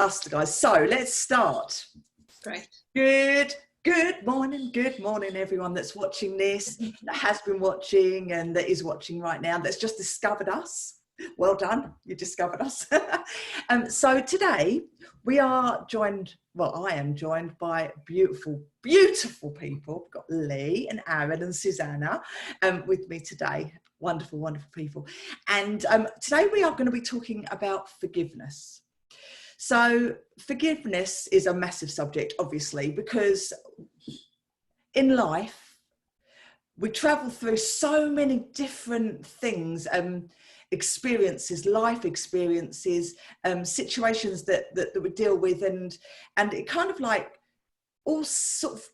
Us guys. So let's start. Great. Good morning, everyone that's watching this, that has been watching and that is watching right now, that's just discovered us. Well done, you discovered us. So today we are joined, well, I am joined by beautiful people. We've got Leigh and Aaron and Susanna with me today. Wonderful people. And today we are going to be talking about forgiveness. So forgiveness is a massive subject, obviously, because in life, we travel through so many different things, experiences, life experiences, situations that we deal with, and it kind of like all sort of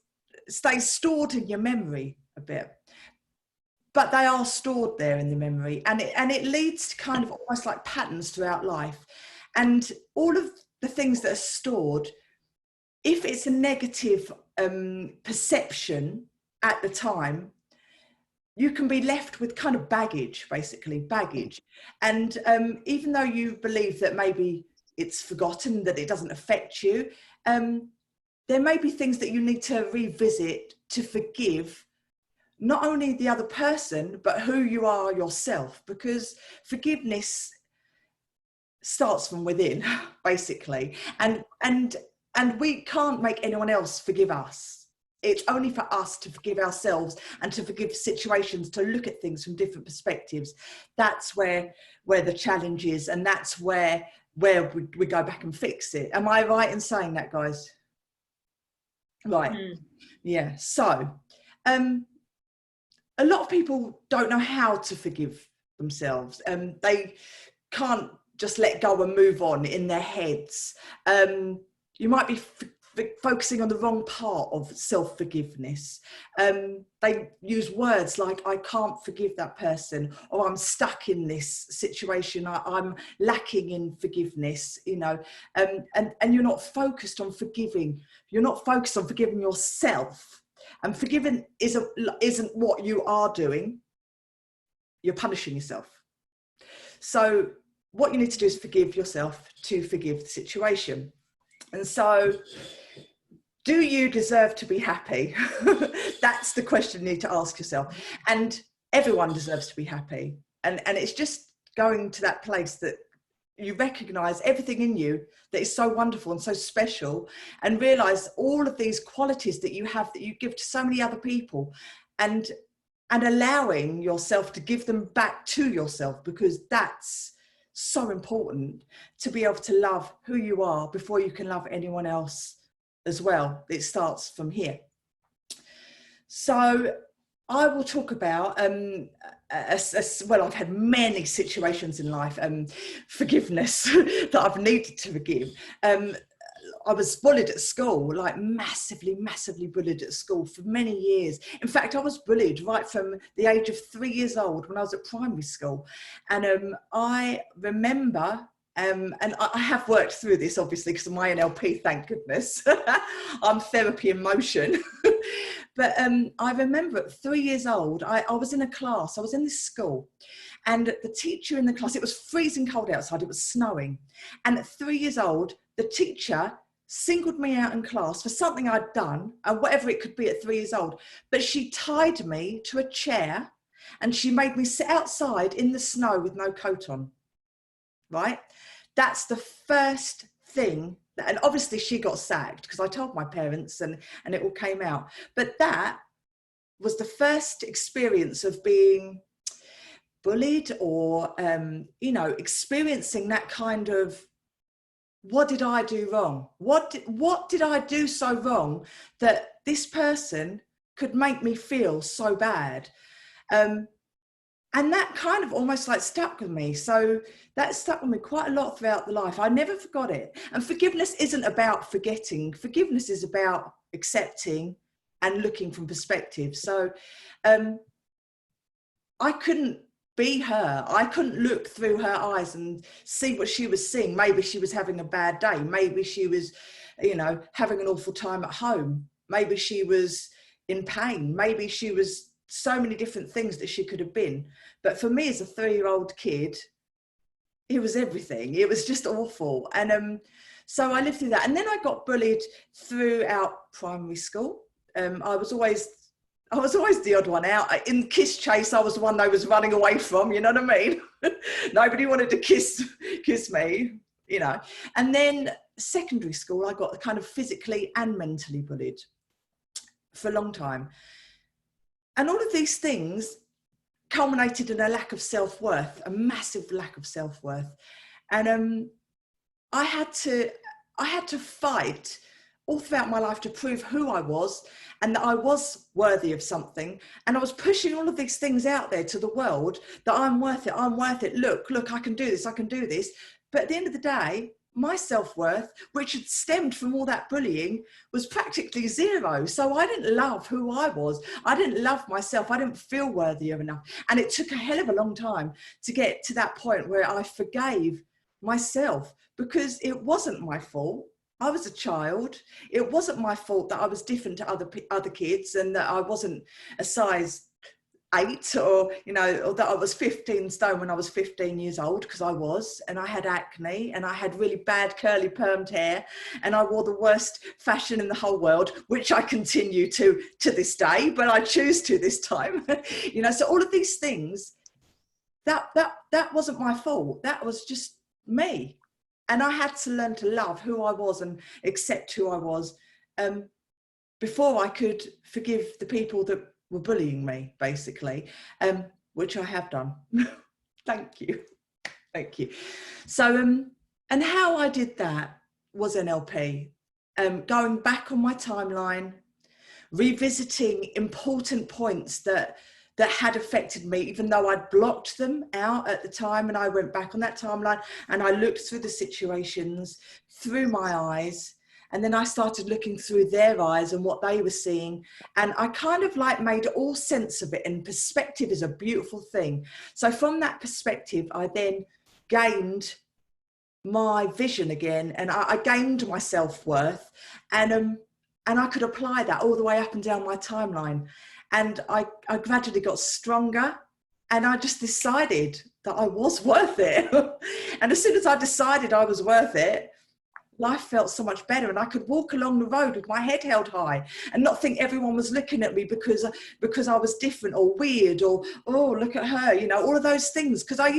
stays stored in your memory a bit. But they are stored there in the memory, and it leads to kind of almost like patterns throughout life. And all of the things that are stored, if it's a negative perception at the time, you can be left with kind of baggage, basically baggage. And even though you believe that maybe it's forgotten, that it doesn't affect you, there may be things that you need to revisit to forgive not only the other person, but who you are yourself, because forgiveness starts from within, basically. And we can't make anyone else forgive us. It's only for us to forgive ourselves and to forgive situations, to look at things from different perspectives. That's where the challenge is, and that's where we go back and fix it. Am I right in saying that, guys? Right. Yeah. So a lot of people don't know how to forgive themselves. They can't just let go and move on in their heads. You might be focusing on the wrong part of self-forgiveness. They use words like, I can't forgive that person, or I'm stuck in this situation, I'm lacking in forgiveness, you know, and you're not focused on forgiving. You're not focused on forgiving yourself. And forgiving isn't what you are doing. You're punishing yourself. So what you need to do is forgive yourself to forgive the situation. And so, do you deserve to be happy? That's the question you need to ask yourself. And everyone deserves to be happy. And it's just going to that place that you recognize everything in you that is so wonderful and so special, and realize all of these qualities that you have that you give to so many other people, and allowing yourself to give them back to yourself, because that's so important, to be able to love who you are before you can love anyone else as well. It starts from here. So I will talk about, well, I've had many situations in life, forgiveness that I've needed to forgive. I was bullied at school, like massively bullied at school for many years. In fact, I was bullied right from the age of 3 years old when I was at primary school. And I remember, and I have worked through this, obviously, because of my NLP, thank goodness. I'm therapy in motion. But I remember at 3 years old, I was in a class, I was in this school, and the teacher in the class, it was freezing cold outside, it was snowing. And at 3 years old, the teacher singled me out in class for something I'd done, and whatever it could be at 3 years old. But she tied me to a chair and she made me sit outside in the snow with no coat on, right? That's the first thing. And obviously she got sacked because I told my parents and it all came out. But that was the first experience of being bullied, or, you know, experiencing that kind of, what did I do wrong? What did I do so wrong that this person could make me feel so bad? And that kind of almost like stuck with me. So that stuck with me quite a lot throughout the life. I never forgot it. And forgiveness isn't about forgetting. Forgiveness is about accepting and looking from perspective. So I couldn't be her. I couldn't look through her eyes and see what she was seeing. Maybe she was having a bad day. Maybe she was, you know, having an awful time at home. Maybe she was in pain. Maybe she was so many different things that she could have been. But for me as a 3-year-old kid, it was everything. It was just awful. And So I lived through that. And then I got bullied throughout primary school. I was always the odd one out. In Kiss Chase, I was the one they was running away from, you know what I mean? Nobody wanted to kiss me, you know. And then secondary school, I got kind of physically and mentally bullied for a long time. And all of these things culminated in a lack of self-worth, a massive lack of self-worth. And I had to fight all throughout my life to prove who I was and that I was worthy of something. And I was pushing all of these things out there to the world that I'm worth it. Look, I can do this. But at the end of the day, my self-worth, which had stemmed from all that bullying, was practically zero. So I didn't love who I was. I didn't love myself. I didn't feel worthy of enough. And it took a hell of a long time to get to that point where I forgave myself, because it wasn't my fault. I was a child. It wasn't my fault that I was different to other kids and that I wasn't a size 8 or, you know, or that I was 15 stone when I was 15 years old, because I was, and I had acne and I had really bad curly permed hair and I wore the worst fashion in the whole world, which I continue to this day, but I choose to this time. You know, so all of these things, that wasn't my fault. That was just me. And I had to learn to love who I was and accept who I was before I could forgive the people that were bullying me, basically, which I have done. Thank you. So, and how I did that was NLP, going back on my timeline, revisiting important points that had affected me, even though I'd blocked them out at the time. And I went back on that timeline and I looked through the situations through my eyes. And then I started looking through their eyes and what they were seeing. And I kind of like made all sense of it. And perspective is a beautiful thing. So from that perspective, I then gained my vision again. And I gained my self-worth. And I could apply that all the way up and down my timeline. And I gradually got stronger. And I just decided that I was worth it. And as soon as I decided I was worth it, life felt so much better, and I could walk along the road with my head held high and not think everyone was looking at me because I was different or weird or, oh, look at her, you know, all of those things. Because I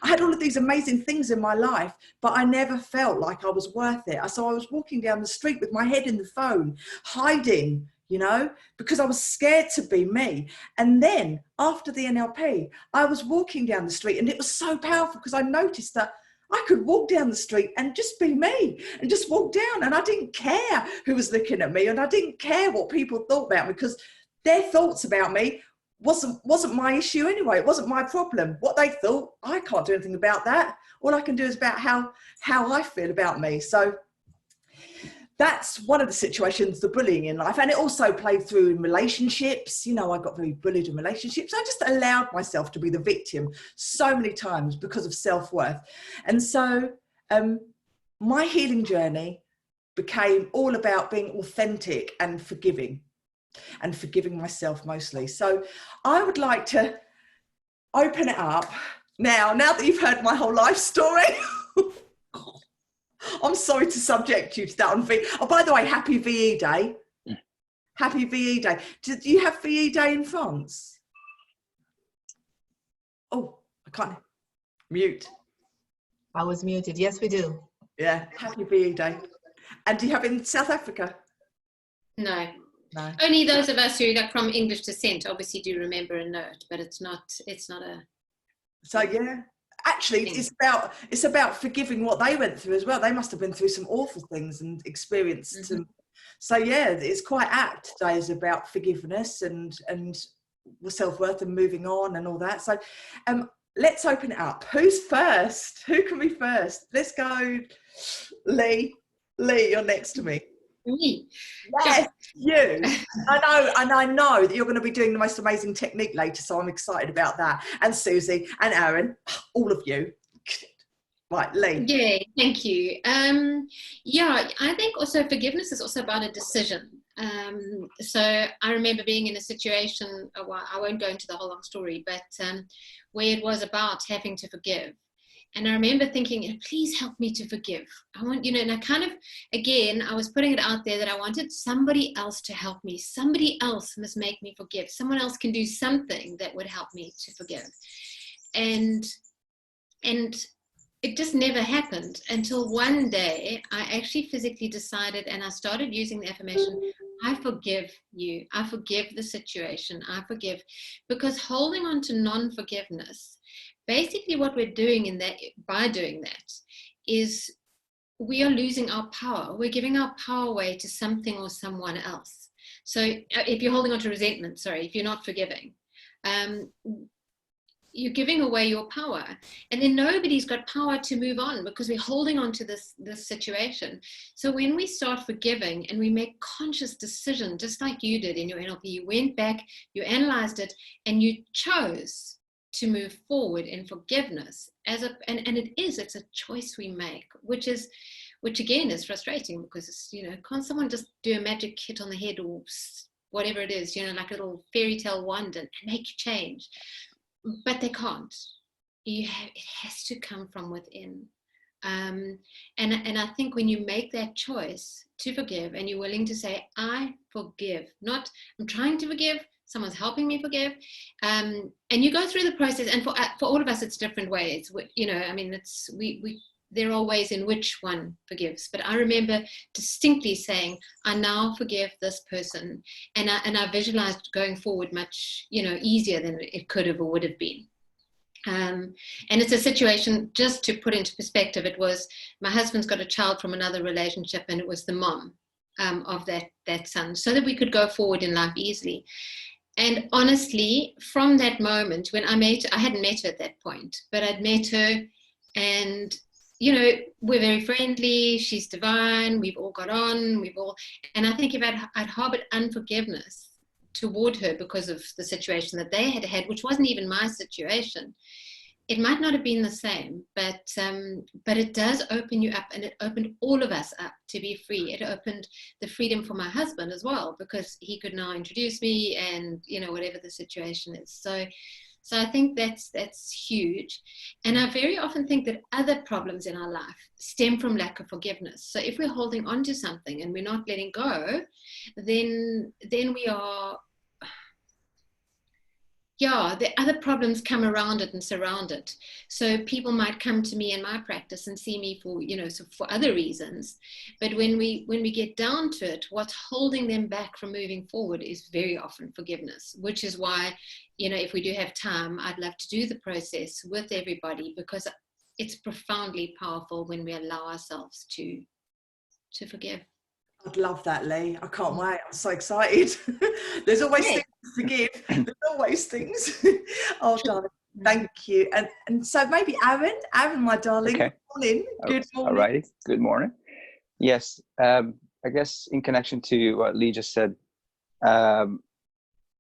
had all of these amazing things in my life, but I never felt like I was worth it. So I was walking down the street with my head in the phone, hiding, you know, because I was scared to be me. And then after the NLP, I was walking down the street, and it was so powerful because I noticed that I could walk down the street and just be me and just walk down, and I didn't care who was looking at me, and I didn't care what people thought about me, because their thoughts about me wasn't my issue anyway. It wasn't my problem. What they thought, I can't do anything about that. All I can do is about how I feel about me. So that's one of the situations, the bullying in life. And it also played through in relationships. You know, I got very bullied in relationships. I just allowed myself to be the victim so many times because of self-worth. And so my healing journey became all about being authentic and forgiving myself mostly. So I would like to open it up now that you've heard my whole life story. I'm sorry to subject you to that on VE. Oh, by the way, happy VE Day. Happy VE Day. Do you have VE Day in France? Oh, I can't. Mute. I was muted. Yes, we do. Yeah, happy VE Day. And do you have it in South Africa? No. No. Only those of us who are from English descent obviously do remember and know it, but it's not a... So, yeah. Actually, it's about forgiving what they went through as well. They must have been through some awful things and experienced some. So yeah, it's quite apt. Today is about forgiveness and self-worth and moving on and all that. So let's open it up. Who's first? Who can be first? Let's go, Leigh. Leigh, you're next to me. Me? Yes, you. I know that you're going to be doing the most amazing technique later, so I'm excited about that. And Susie and Aaron, all of you. Right, Leigh. Yeah, thank you. Yeah, I think also forgiveness is also about a decision. So I remember being in a situation, I won't go into the whole long story, but where it was about having to forgive. And I remember thinking, please help me to forgive. I want, and I kind of, again, I was putting it out there that I wanted somebody else to help me. Somebody else must make me forgive. Someone else can do something that would help me to forgive. And it just never happened until one day I actually physically decided, and I started using the affirmation, I forgive you. I forgive the situation. I forgive. Because holding on to non-forgiveness, basically what we're doing by doing that is we are losing our power. We're giving our power away to something or someone else. So if you're holding on to resentment, if you're not forgiving, you're giving away your power, and then nobody's got power to move on because we're holding on to this situation. So when we start forgiving and we make conscious decision, just like you did in your NLP, you went back, you analyzed it, and you chose to move forward in forgiveness and it's a choice we make, which again is frustrating because it's, can't someone just do a magic hit on the head or whatever it is, like a little fairy tale wand and make you change? But they can't. It has to come from within. And I think when you make that choice to forgive and you're willing to say, I forgive, not I'm trying to forgive, someone's helping me forgive, and you go through the process. And for all of us, it's different ways. It's there are ways in which one forgives. But I remember distinctly saying, I now forgive this person. And I visualized going forward much, easier than it could have or would have been. And it's a situation, just to put into perspective, it was my husband's got a child from another relationship, and it was the mom of that son, so that we could go forward in life easily. And honestly, from that moment when I hadn't met her at that point, but I'd met her, and we're very friendly, she's divine, we've all got on, and I think if I'd harbored unforgiveness toward her because of the situation that they had, which wasn't even my situation, it might not have been the same, but it does open you up, and it opened all of us up to be free. It opened the freedom for my husband as well, because he could now introduce me, and whatever the situation is. So I think that's huge. And I very often think that other problems in our life stem from lack of forgiveness. So if we're holding on to something and we're not letting go, then we are, the other problems come around it and surround it. So people might come to me in my practice and see me for, for other reasons. But when we get down to it, what's holding them back from moving forward is very often forgiveness, which is why, if we do have time, I'd love to do the process with everybody, because it's profoundly powerful when we allow ourselves to forgive. I'd love that, Leigh. I can't wait. I'm so excited. There's always things to forgive. There's always things. Oh, darling, thank you. And so maybe Aaron, my darling, Okay. Good morning. All righty. Good morning. Yes. I guess in connection to what Leigh just said,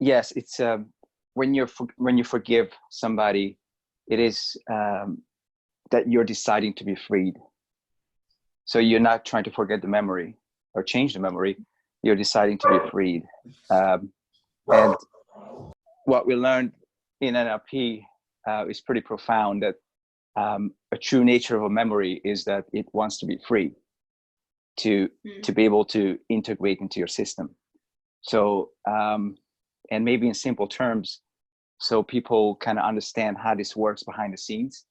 yes, it's when you forgive somebody, it is that you're deciding to be freed. So you're not trying to forget the memory or change the memory. You're deciding to be freed. And what we learned in NLP is pretty profound, that a true nature of a memory is that it wants to be free, to be able to integrate into your system. So, and maybe in simple terms, so people kind of understand how this works behind the scenes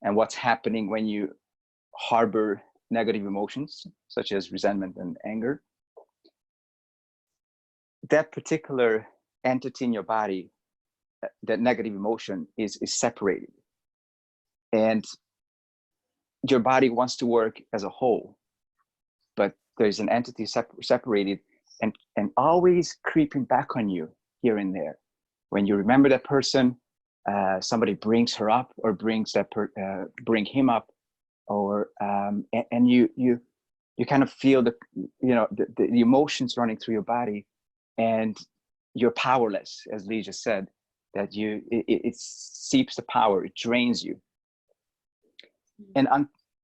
and what's happening when you harbor negative emotions such as resentment and anger. That particular entity in your body, that negative emotion is separated, and your body wants to work as a whole, but there's an entity separated and always creeping back on you here and there. When you remember that person, somebody brings her up or brings bring him up, or and you kind of feel the emotions running through your body, and you're powerless, as Leigh just said, that it seeps the power, it drains you. And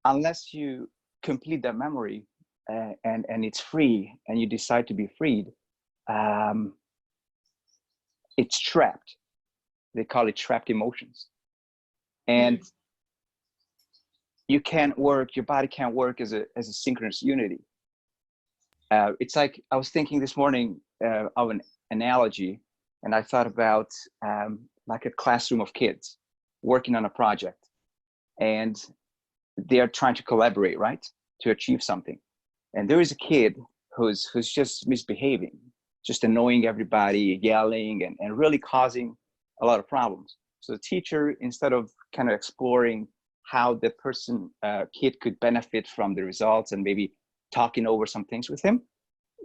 unless you complete that memory and it's free, and you decide to be freed, it's trapped. They call it trapped emotions. And you can't work, your body can't work as a synchronous unity. It's like, I was thinking this morning of an analogy, and I thought about like a classroom of kids working on a project, and they're trying to collaborate, right, to achieve something. And there is a kid who's just misbehaving, just annoying everybody, yelling, and really causing a lot of problems. So the teacher, instead of kind of exploring how the kid could benefit from the results and maybe talking over some things with him,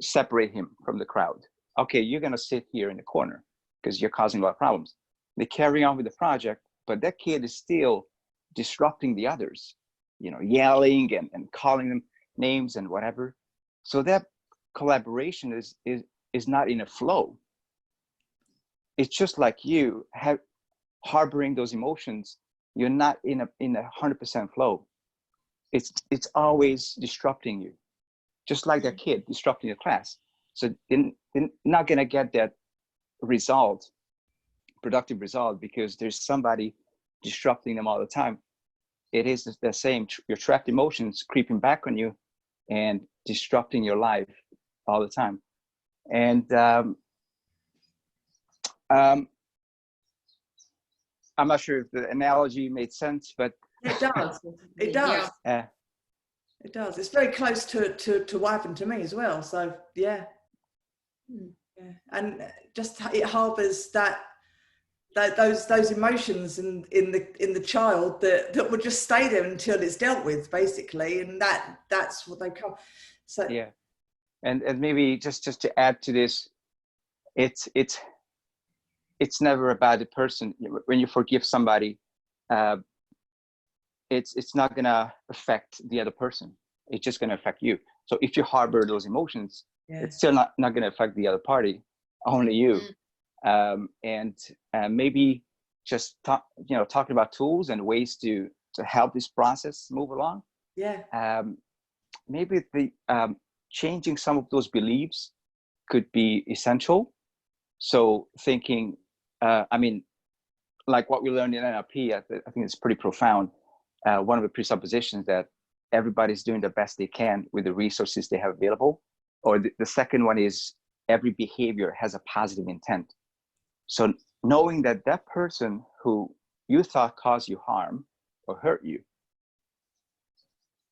separate him from the crowd. Okay, you're gonna sit here in the corner because you're causing a lot of problems. They carry on with the project, but that kid is still disrupting the others, yelling and calling them names and whatever. So that collaboration is not in a flow. It's just like you harboring those emotions. You're not in a 100% flow. It's always disrupting you, just like that kid disrupting the class. So they're not gonna get that productive result, because there's somebody disrupting them all the time. It is the same. Your trapped emotions creeping back on you and disrupting your life all the time. And I'm not sure if the analogy made sense, but it does. It does. Yeah. It does. It's very close to what happened to me as well. So yeah. Yeah. And just it harbors those emotions in the child that would just stay there until it's dealt with, basically, and that's what they come. So yeah, and maybe just to add to this, it's never about the person. When you forgive somebody, it's not gonna affect the other person. It's just gonna affect you. So if you harbor those emotions, it's still not gonna affect the other party, only you. And maybe just talking about tools and ways to help this process move along. Maybe the changing some of those beliefs could be essential. So thinking, like what we learned in NLP, I think it's pretty profound. One of the presuppositions that everybody's doing the best they can with the resources they have available. Or the second one is every behavior has a positive intent. So knowing that that person who you thought caused you harm or hurt you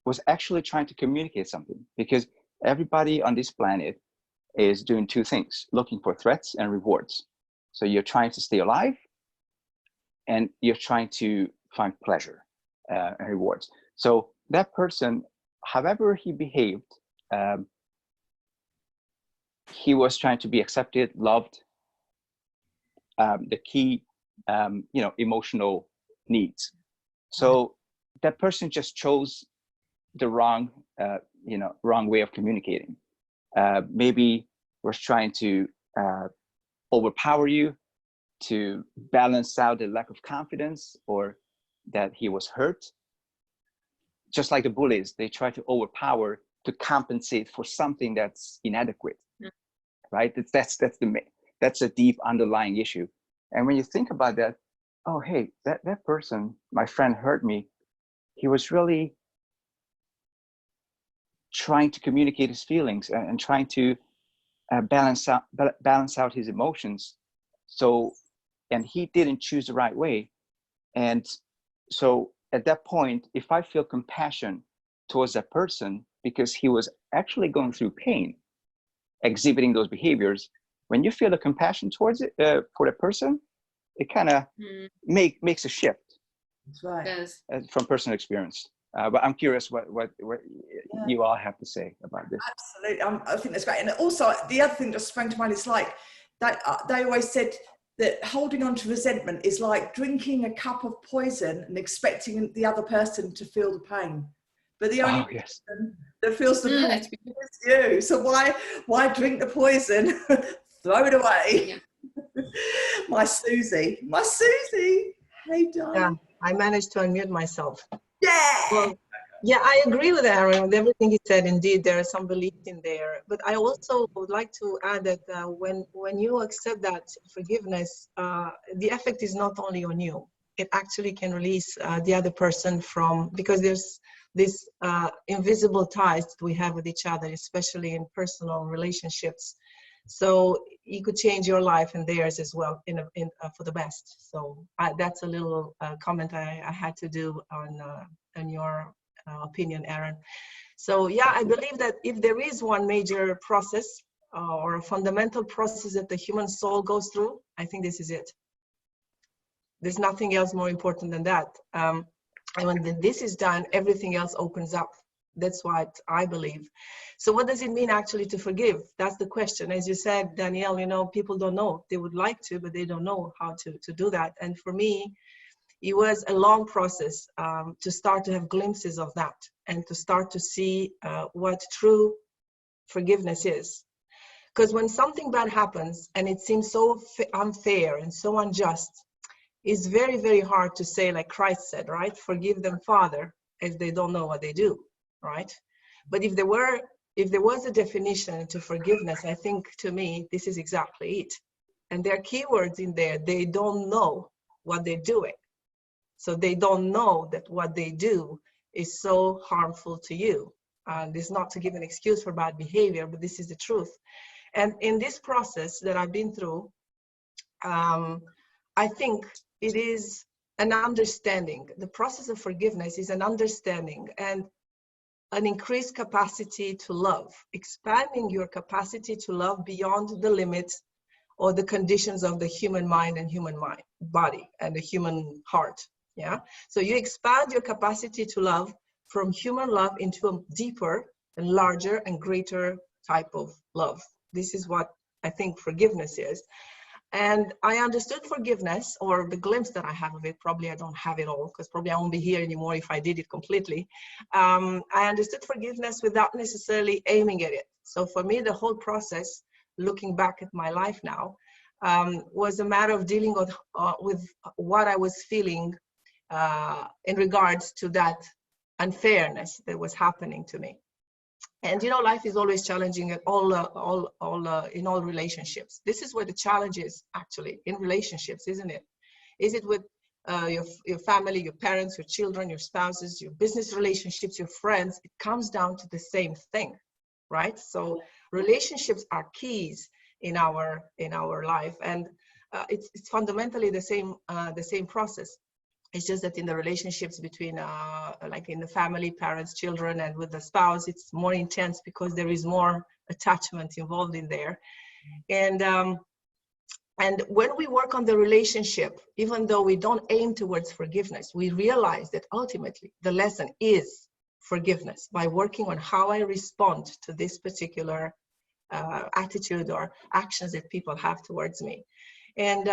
was actually trying to communicate something, because everybody on this planet is doing two things: looking for threats and rewards. So you're trying to stay alive, and you're trying to find pleasure and rewards. So that person, however he behaved, he was trying to be accepted, loved, the key, emotional needs. So that person just chose the wrong way of communicating. Maybe was trying to overpower you, to balance out the lack of confidence, or that he was hurt. Just like the bullies, they try to overpower to compensate for something that's inadequate, right? That's a deep underlying issue. And when you think about that, oh, hey, that person, my friend, hurt me. He was really trying to communicate his feelings and trying to balance out his emotions. So, and he didn't choose the right way. And so at that point, if I feel compassion towards that person because he was actually going through pain, exhibiting those behaviors, when you feel the compassion towards it for that person, it kind of makes a shift. That's right. From personal experience. But I'm curious what you all have to say about this. Absolutely, I think that's great. And also, the other thing that sprang to mind is like that they always said that holding on to resentment is like drinking a cup of poison and expecting the other person to feel the pain. But the only person that feels the pain is you. So why drink the poison? Throw it away. Yeah. My Susie. Hey, darling. Yeah, I managed to unmute myself. Yeah. Well, yeah, I agree with Aaron with everything he said. Indeed, there are some beliefs in there. But I also would like to add that when you accept that forgiveness, the effect is not only on you. it actually can release the other person from, because there's this invisible ties that we have with each other, especially in personal relationships. So you could change your life and theirs as well for the best. So that's a little comment I had to do on your opinion, Aaron. So yeah, I believe that if there is one major process or a fundamental process that the human soul goes through, I think this is it. There's nothing else more important than that. And when this is done, everything else opens up. That's what I believe. So what does it mean actually to forgive? That's the question. As you said, Danielle, you know, people don't know. They would like to, but they don't know how to do that. And for me, it was a long process to start to have glimpses of that and to start to see what true forgiveness is. Because when something bad happens and it seems so unfair and so unjust, it's very, very hard to say, like Christ said, right? Forgive them, Father, as they don't know what they do, right? But if there was a definition to forgiveness, I think to me, this is exactly it. And there are keywords in there. They don't know what they're doing. So they don't know that what they do is so harmful to you. This is not to give an excuse for bad behavior, but this is the truth. And in this process that I've been through, I think it is an understanding. The process of forgiveness is an understanding and an increased capacity to love, expanding your capacity to love beyond the limits or the conditions of the human mind and body and the human heart. Yeah. So you expand your capacity to love from human love into a deeper and larger and greater type of love. This is what I think forgiveness is. And I understood forgiveness, or the glimpse that I have of it. Probably I don't have it all, because probably I won't be here anymore if I did it completely. I understood forgiveness without necessarily aiming at it. So for me, the whole process, looking back at my life now, was a matter of dealing with what I was feeling in regards to that unfairness that was happening to me. And you know, life is always challenging at in all relationships. This is where the challenge is actually in relationships, isn't it? Is it with your family, your parents, your children, your spouses, your business relationships, your friends? It comes down to the same thing, right? So relationships are keys in our life, and it's fundamentally the same process. It's just that in the relationships between, like in the family, parents, children, and with the spouse, it's more intense because there is more attachment involved in there. And when we work on the relationship, even though we don't aim towards forgiveness, we realize that ultimately the lesson is forgiveness by working on how I respond to this particular attitude or actions that people have towards me. And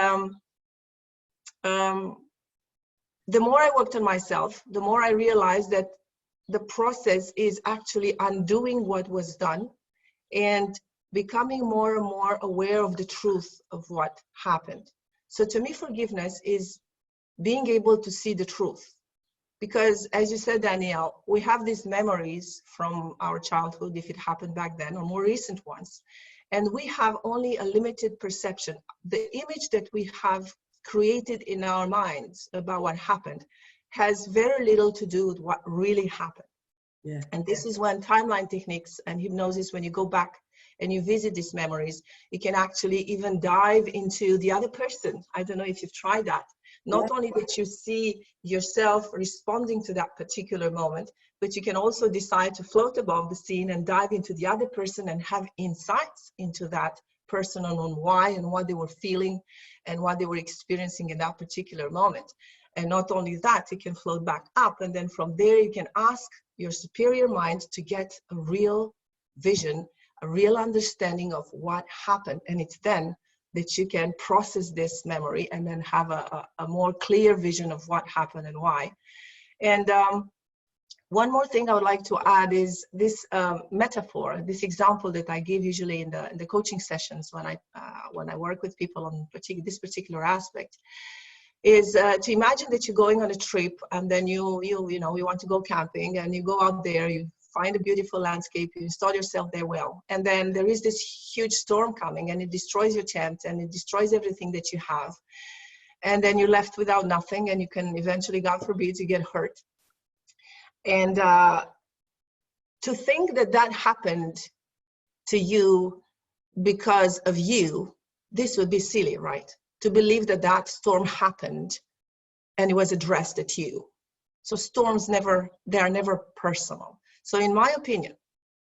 the more I worked on myself, the more I realized that the process is actually undoing what was done and becoming more and more aware of the truth of what happened. So to me, forgiveness is being able to see the truth. Because as you said, Danielle, we have these memories from our childhood, if it happened back then, or more recent ones. And we have only a limited perception. The image that we have created in our minds about what happened has very little to do with what really happened. Yeah. And this is when timeline techniques and hypnosis, when you go back and you visit these memories, you can actually even dive into the other person. I don't know if you've tried that. Not only that you see yourself responding to that particular moment, but you can also decide to float above the scene and dive into the other person and have insights into that person on why and what they were feeling and what they were experiencing in that particular moment. And not only that, you can float back up, and then from there you can ask your superior mind to get a real vision, a real understanding of what happened. And it's then that you can process this memory and then have a more clear vision of what happened and why. And one more thing I would like to add is this metaphor, this example that I give usually in the coaching sessions when I work with people on this particular aspect, is to imagine that you're going on a trip, and then you want to go camping, and you go out there, you find a beautiful landscape, you install yourself there well, and then there is this huge storm coming, and it destroys your tent, and it destroys everything that you have. and then you're left without nothing, and you can eventually, God forbid, you get hurt. And to think that that happened to you because of you, this would be silly, right? To believe that that storm happened and it was addressed at you. So storms they are never personal. So in my opinion,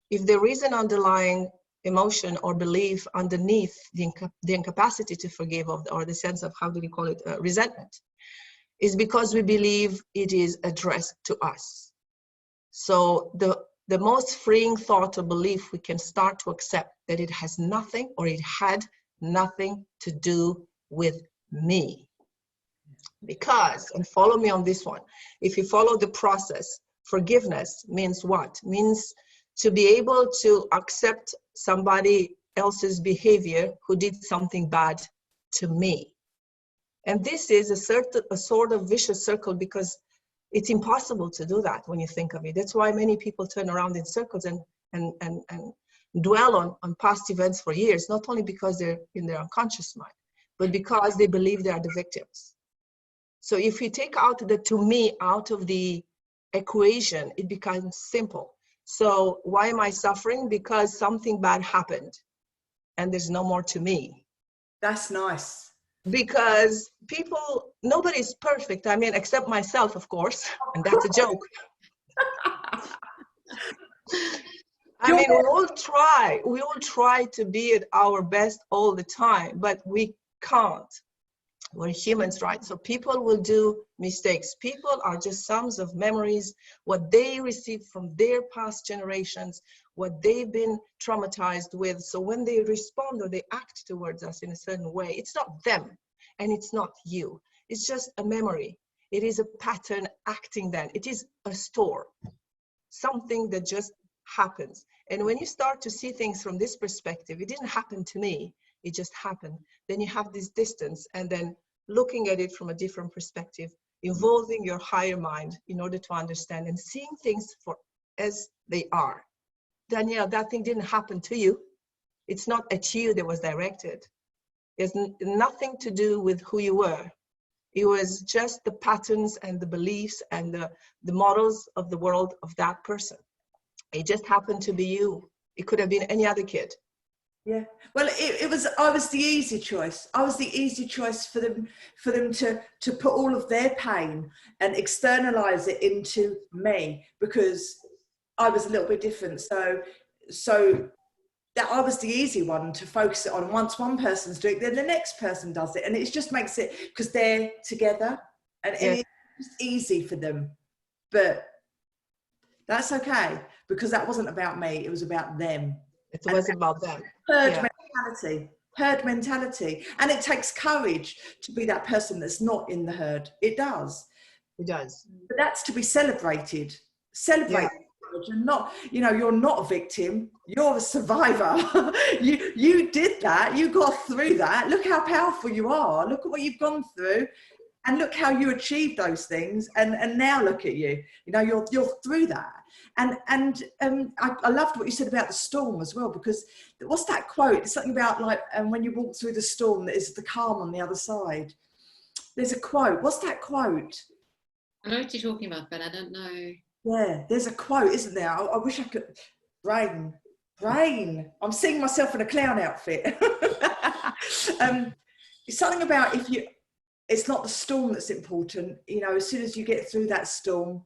if there is an underlying emotion or belief underneath the incapacity to forgive, or the sense of, how do we call it, resentment, is because we believe it is addressed to us. So the most freeing thought or belief we can start to accept that it has nothing, or it had nothing to do with me. Because, and follow me on this one, if you follow the process, forgiveness means what? Means to be able to accept somebody else's behavior who did something bad to me. And this is a sort of vicious circle, because it's impossible to do that when you think of it. That's why many people turn around in circles and dwell on past events for years, not only because they're in their unconscious mind, but because they believe they are the victims. So if you take out the to me out of the equation, it becomes simple. So why am I suffering? Because something bad happened and there's no more to me. That's nice. Because nobody's perfect. I mean, except myself, of course, and that's a joke. I mean, we all try to be at our best all the time, but we can't. We're humans, right? So people will do mistakes. People are just sums of memories, what they received from their past generations, what they've been traumatized with. So when they respond or they act towards us in a certain way, it's not them and it's not you. It's just a memory. It is a pattern acting then. It is a store, something that just happens. And when you start to see things from this perspective, it didn't happen to me, it just happened. Then you have this distance, and then looking at it from a different perspective, involving your higher mind in order to understand and seeing things for as they are. Danielle, that thing didn't happen to you. It's not at you that was directed. It's nothing to do with who you were. It was just the patterns and the beliefs and the models of the world of that person. It just happened to be you. It could have been any other kid. Yeah, well, I was the easy choice. I was the easy choice for them to put all of their pain and externalize it into me, because I was a little bit different. So that I was the easy one to focus it on. Once one person's doing it, then the next person does it, and it just makes it, because they're together, and it's just easy for them. But that's okay, because that wasn't about me. It was about them. It was about them. Herd mentality. And it takes courage to be that person that's not in the herd. It does. It does. But that's to be celebrated. Celebrate courage, and not, you're not a victim. You're a survivor. You did that. You got through that. Look how powerful you are. Look at what you've gone through. And look how you achieved those things, and now look at you. You're through that. And I loved what you said about the storm as well, because what's that quote? It's something about like, when you walk through the storm, there's the calm on the other side. There's a quote. What's that quote? I know what you're talking about, but I don't know. Yeah, there's a quote, isn't there? I wish I could. Brain. I'm seeing myself in a clown outfit. It's something about it's not the storm that's important. As soon as you get through that storm,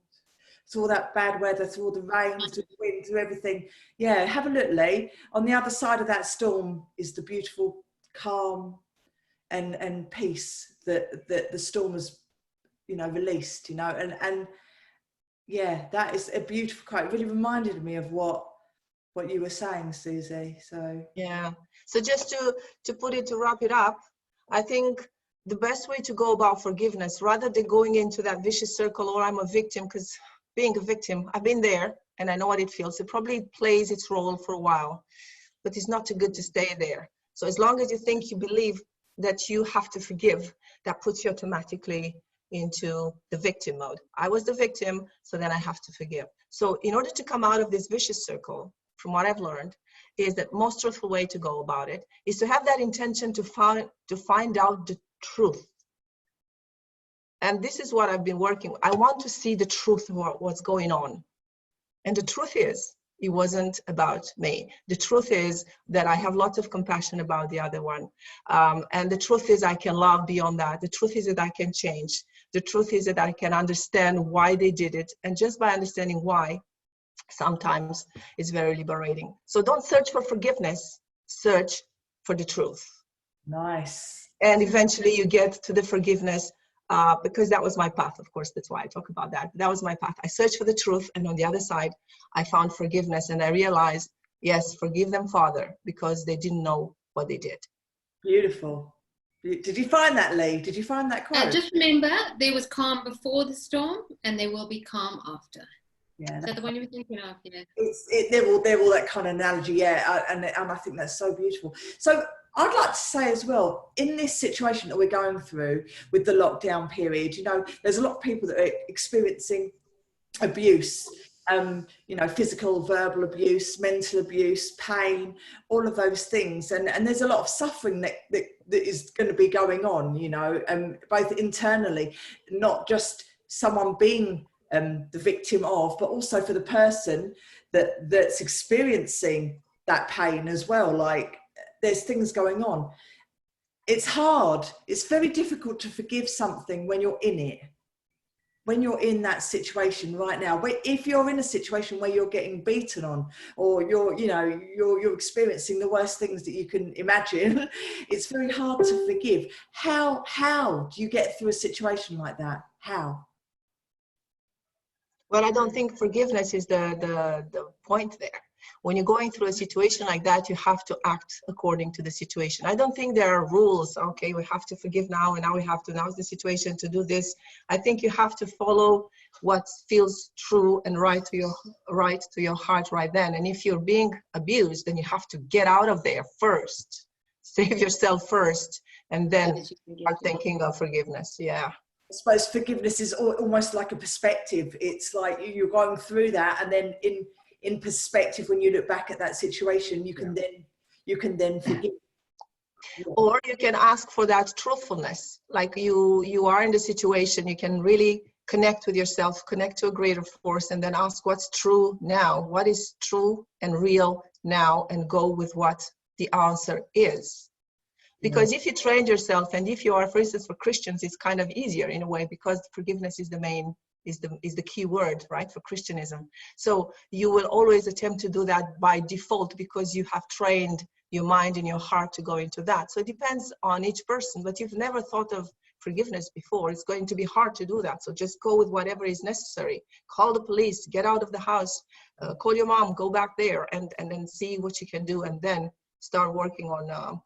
through all that bad weather, through all the rain, through the wind, through everything. Yeah, have a look, Leigh. On the other side of that storm is the beautiful calm and peace that the storm has, released, and yeah, that is a beautiful quote. It really reminded me of what you were saying, Susie. So yeah. So just to wrap it up, I think the best way to go about forgiveness, rather than going into that vicious circle, or I'm a victim, because being a victim, I've been there and I know what it feels. It probably plays its role for a while, but it's not too good to stay there. So as long as you believe that you have to forgive, that puts you automatically into the victim mode. I was the victim, so then I have to forgive. So in order to come out of this vicious circle, from what I've learned, is that most truthful way to go about it is to have that intention to find out the truth. And this is what I've been working. I want to see the truth of what's going on. And the truth is, it wasn't about me. The truth is that I have lots of compassion about the other one. And the truth is I can love beyond that. The truth is that I can change. The truth is that I can understand why they did it. And just by understanding why, sometimes it's very liberating. So don't search for forgiveness, search for the truth. Nice. And eventually you get to the forgiveness, because that was my path. Of course, that's why I talk about that. That was my path. I searched for the truth, and on the other side, I found forgiveness, and I realized, yes, forgive them, Father, because they didn't know what they did. Beautiful. Did you find that, Leigh? Did you find that quote? Just remember, there was calm before the storm, and there will be calm after. Yeah, Is that the one you were thinking of? Yeah. They're all that kind of analogy, yeah, and I think that's so beautiful. So I'd like to say as well, in this situation that we're going through with the lockdown period, you know, there's a lot of people that are experiencing abuse, you know, physical, verbal abuse, mental abuse, pain, all of those things, and there's a lot of suffering that is going to be going on, you know, both internally, not just someone being the victim of, but also for the person that's experiencing that pain as well. Like, there's things going on. It's hard. It's very difficult to forgive something when you're in it. When you're in that situation right now, if you're in a situation where you're getting beaten on, or you're experiencing the worst things that you can imagine, it's very hard to forgive. How do you get through a situation like that? How? Well, I don't think forgiveness is the point there. When you're going through a situation like that, you have to act according to the situation. I don't think there are rules. Okay, we have to forgive now, and now's the situation to do this. I think you have to follow what feels true and right to your heart right then. And if you're being abused, then you have to get out of there first. Save yourself first, and then start thinking of forgiveness. Yeah. I suppose forgiveness is almost like a perspective. It's like you're going through that, and then in perspective, when you look back at that situation, you can then forgive. Yeah. Or you can ask for that truthfulness. Like you are in the situation, you can really connect with yourself, connect to a greater force, and then ask what's true now, what is true and real now, and go with what the answer is. Because if you train yourself, and if you are, for instance, for Christians, it's kind of easier in a way, because forgiveness is the key word, right, for Christianism. So you will always attempt to do that by default, because you have trained your mind and your heart to go into that. So it depends on each person, but you've never thought of forgiveness before, it's going to be hard to do that. So just go with whatever is necessary. Call the police, get out of the house, call your mom, go back there, and then see what you can do, and then start working on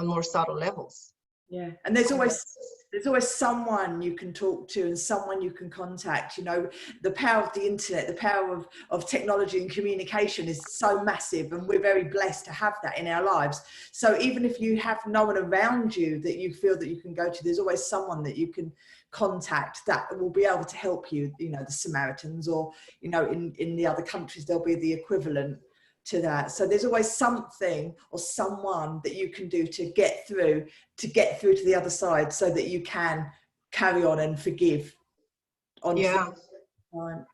more subtle levels. Yeah, and there's always someone you can talk to and someone you can contact. You know, the power of the internet, the power of technology and communication is so massive, and we're very blessed to have that in our lives. So even if you have no one around you that you feel that you can go to, there's always someone that you can contact that will be able to help you. You know, the Samaritans, or, you know, in the other countries there'll be the equivalent to that. So there's always something or someone that you can do to get through to the other side, so that you can carry on and forgive on time.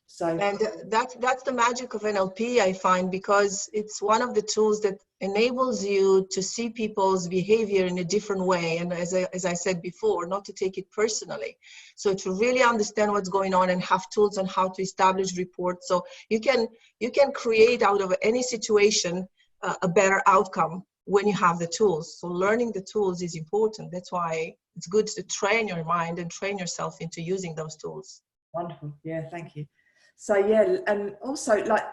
So, and that's the magic of NLP, I find, because it's one of the tools that enables you to see people's behavior in a different way, and as I said before, not to take it personally. So to really understand what's going on and have tools on how to establish reports, so you can create out of any situation a better outcome when you have the tools. So learning the tools is important. That's why it's good to train your mind and train yourself into using those tools. Wonderful. Yeah, thank you. So yeah, and also, like,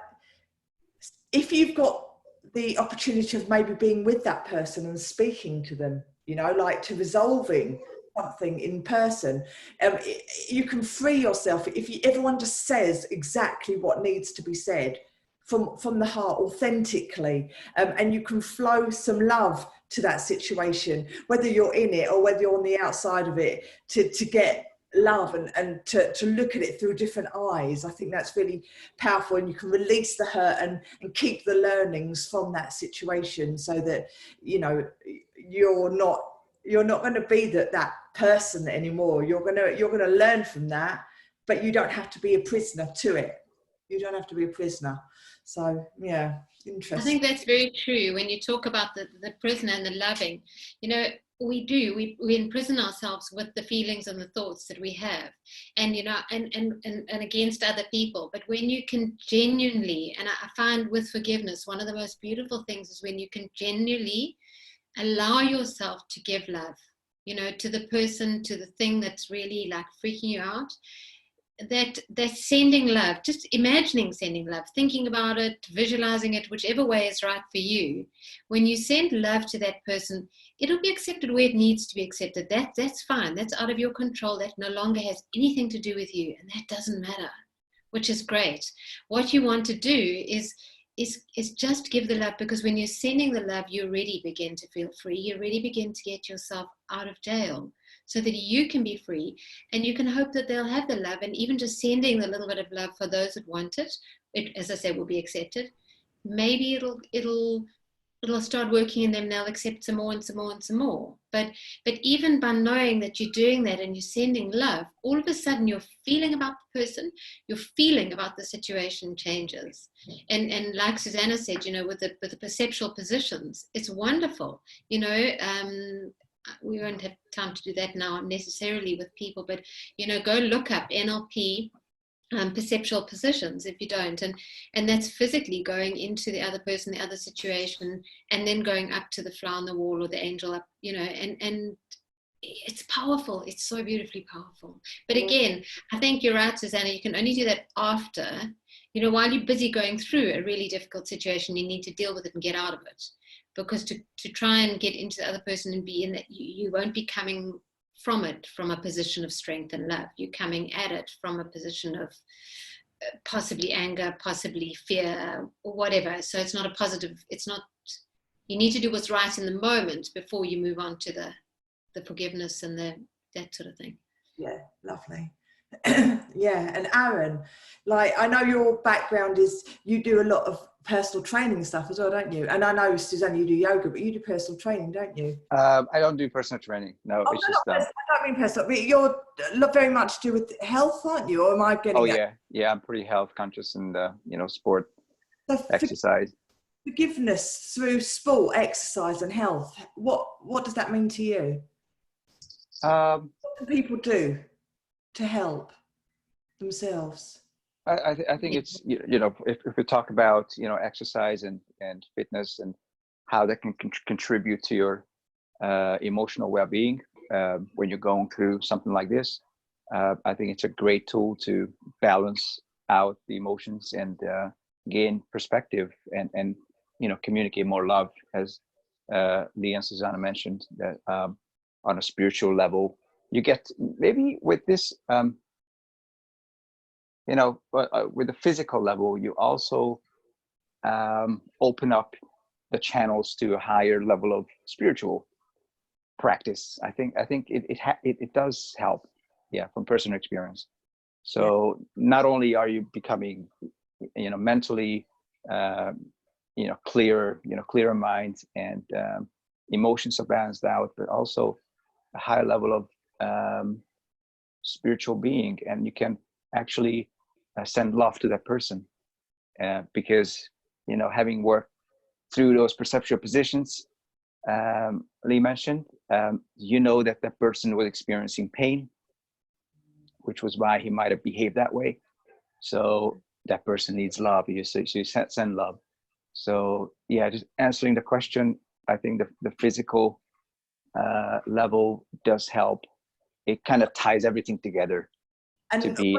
if you've got the opportunity of maybe being with that person and speaking to them, you know, like to resolving something in person, you can free yourself if everyone just says exactly what needs to be said from the heart, authentically, and you can flow some love to that situation, whether you're in it or whether you're on the outside of it, to get love and to look at it through different eyes. I think that's really powerful, and you can release the hurt and keep the learnings from that situation, so that, you know, you're not you're not going to be that person anymore. You're going to learn from that, but you don't have to be a prisoner to it. You don't have to be a prisoner. So yeah, interesting. I think that's very true. When you talk about the prisoner and the loving, you know, we imprison ourselves with the feelings and the thoughts that we have, and you know, and against other people. But when you can genuinely, and I find with forgiveness, one of the most beautiful things is when you can genuinely allow yourself to give love, you know, to the person, to the thing that's really like freaking you out. That sending love, just imagining sending love, thinking about it, visualizing it, whichever way is right for you. When you send love to that person, it'll be accepted where it needs to be accepted. That's fine. That's out of your control. That no longer has anything to do with you, and that doesn't matter, which is great. What you want to do is just give the love, because when you're sending the love, you already begin to feel free. You already begin to get yourself out of jail, so that you can be free, and you can hope that they'll have the love. And even just sending a little bit of love for those that want it, as I say, will be accepted. Maybe it'll start working in them. They'll accept some more and some more and some more. But even by knowing that you're doing that and you're sending love, all of a sudden your feeling about the person, your feeling about the situation changes. And like Susanna said, you know, with the perceptual positions, it's wonderful. You know, we won't have time to do that now necessarily with people, but you know, go look up NLP perceptual positions if you don't, and that's physically going into the other person, the other situation, and then going up to the flower on the wall or the angel up, you know, and it's powerful. It's so beautifully powerful. But again, I think you're right, Susanna, you can only do that after, you know, while you're busy going through a really difficult situation. You need to deal with it and get out of it. Because to try and get into the other person and be in that, you won't be coming from it from a position of strength and love. You're coming at it from a position of possibly anger, possibly fear, or whatever. So it's not a positive, it's not, you need to do what's right in the moment before you move on to the forgiveness and that sort of thing. Yeah, lovely. Yeah, and Aaron, like, I know your background is you do a lot of personal training stuff as well, don't you? And I know, Suzanne, you do yoga, but you do personal training, don't you? I don't do personal training. No, it's just. I don't mean personal, but you're very much to do with health, aren't you? Or am I getting? Oh yeah, I'm pretty health conscious and you know, sport, exercise. Forgiveness through sport, exercise, and health. What does that mean to you? What can people do to help themselves? I think it's, you know, if we talk about, you know, exercise and fitness and how that can contribute to your emotional well-being when you're going through something like this, I think it's a great tool to balance out the emotions and gain perspective and you know, communicate more love, as Leigh and Susanna mentioned, that on a spiritual level you get maybe with this you know, with the physical level, you also open up the channels to a higher level of spiritual practice. I think it does help, yeah, from personal experience. So not only are you becoming, you know, mentally, you know, clearer mind and emotions are balanced out, but also a higher level of spiritual being, and you can actually send love to that person because, you know, having worked through those perceptual positions Leigh mentioned, you know that that person was experiencing pain, which was why he might have behaved that way. So that person needs love. You send love. So yeah, just answering the question, I think the physical level does help. It kind of ties everything together. And to be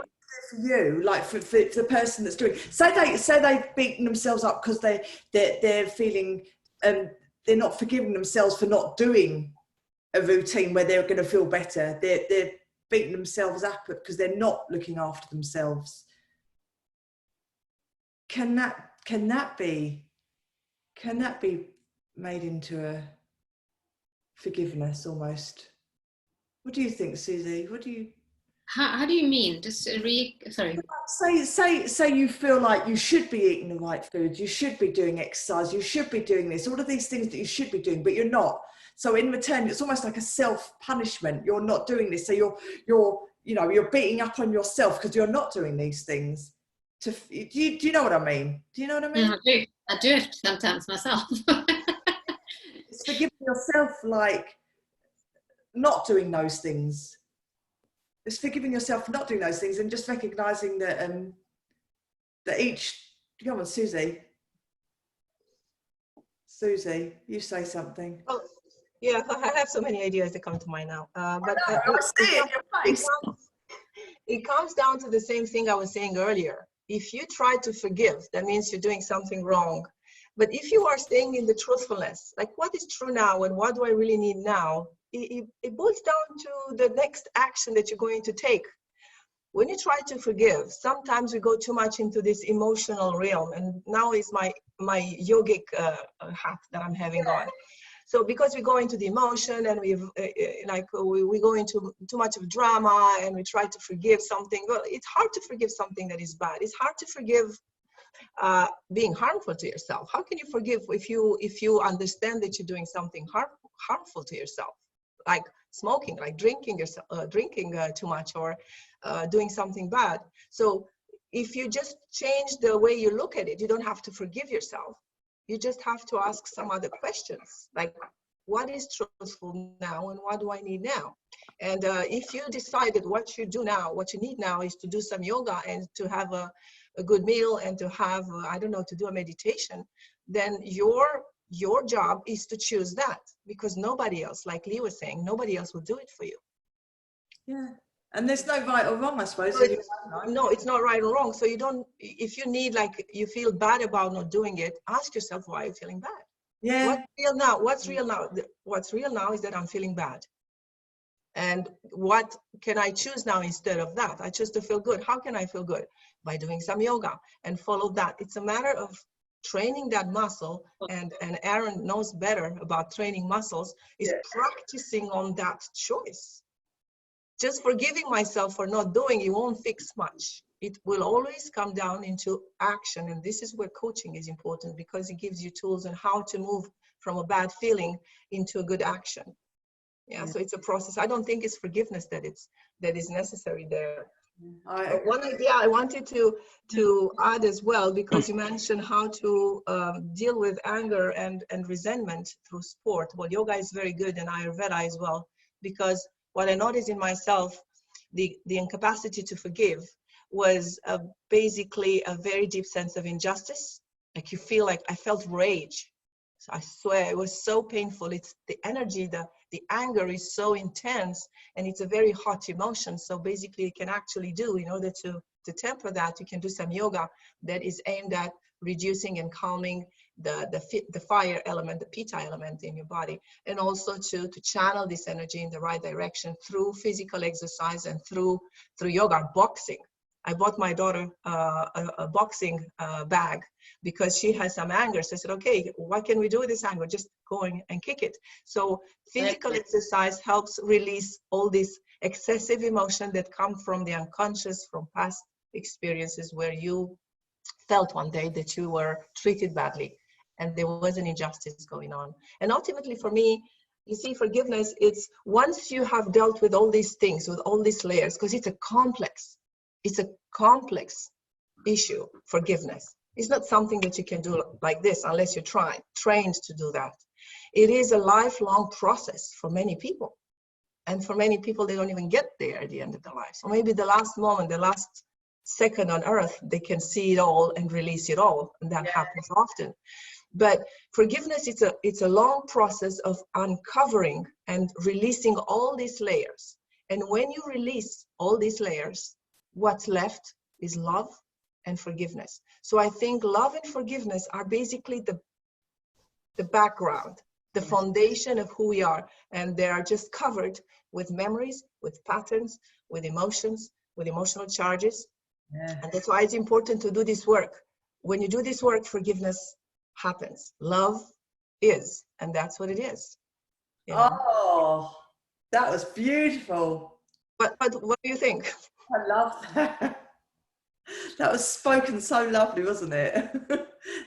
for you, like for the person that's doing, say they've beaten themselves up because they're feeling they're not forgiving themselves for not doing a routine where they're going to feel better. They're beating themselves up because they're not looking after themselves. Can that be made into a forgiveness almost? What do you think, Susie? What do you? How do you mean? Just sorry. Say you feel like you should be eating the right foods, you should be doing exercise, you should be doing this, all of these things that you should be doing, but you're not. So in return, it's almost like a self-punishment. You're not doing this. So you're beating up on yourself because you're not doing these things. Do you know what I mean? Do you know what I mean? I do it sometimes myself. It's forgiving yourself, like not doing those things. It's forgiving yourself for not doing those things and just recognizing that that each. Come on, Susie, you say something. Oh, yeah, I have so many ideas that come to mind now. But I see it in your face. it comes down to the same thing I was saying earlier. If you try to forgive, that means you're doing something wrong. But if you are staying in the truthfulness, like what is true now and what do I really need now, it boils down to the next action that you're going to take. When you try to forgive, sometimes we go too much into this emotional realm, and now is my yogic hat that I'm having on. So because we go into the emotion and we go into too much of drama and we try to forgive something. Well, it's hard to forgive something that is bad. It's hard to forgive being harmful to yourself. How can you forgive if you understand that you're doing something harmful to yourself, like smoking, like drinking too much, or doing something bad? So if you just change the way you look at it, you don't have to forgive yourself. You just have to ask some other questions, like what is truthful now and what do I need now? And if you decide that what you need now is to do some yoga and to have a good meal and to have, to do a meditation, then your job is to choose that, because nobody else, like Leigh was saying, nobody else will do it for you. Yeah. And there's no right or wrong, I suppose. No, it's not right or wrong. So if you need, like, you feel bad about not doing it, ask yourself, why are you feeling bad? Yeah. What's real now? What's real now is that I'm feeling bad. And what can I choose now instead of that? I choose to feel good. How can I feel good? By doing some yoga and follow that. It's a matter of training that muscle, and Aaron knows better about training muscles, is practicing on that choice. Just forgiving myself for not doing it won't fix much. It will always come down into action. And this is where coaching is important, because it gives you tools on how to move from a bad feeling into a good action. Yeah. So it's a process. I don't think it's forgiveness that is necessary there. One idea I wanted to add as well, because you mentioned how to deal with anger and resentment through sport. Well, yoga is very good, and Ayurveda as well, because what I noticed in myself, the incapacity to forgive was basically a very deep sense of injustice. Like you feel like I felt rage. So I swear it was so painful. It's the energy, the anger is so intense, and it's a very hot emotion. So basically it can actually do, in order to temper that, you can do some yoga that is aimed at reducing and calming the fire element, the pitta element in your body, and also to channel this energy in the right direction through physical exercise and through yoga. Boxing. I bought my daughter a boxing bag because she has some anger. So I said, okay, what can we do with this anger? Just go and kick it. So physical exercise helps release all this excessive emotion that come from the unconscious, from past experiences where you felt one day that you were treated badly and there was an injustice going on. And ultimately for me, you see, forgiveness, it's once you have dealt with all these things, with all these layers, because it's a complex issue, forgiveness. It's not something that you can do like this unless you're trained to do that. It is a lifelong process for many people. And for many people, they don't even get there at the end of their lives. Or maybe the last moment, the last second on earth, they can see it all and release it all. And that happens often. But forgiveness, it's a long process of uncovering and releasing all these layers. And when you release all these layers, what's left is love and forgiveness. So I think love and forgiveness are basically the background, the foundation of who we are. And they are just covered with memories, with patterns, with emotions, with emotional charges. Yeah. And that's why it's important to do this work. When you do this work, forgiveness happens. Love is, and that's what it is. You know? Oh, that was beautiful. But what do you think? I love that. That was spoken so lovely, wasn't it?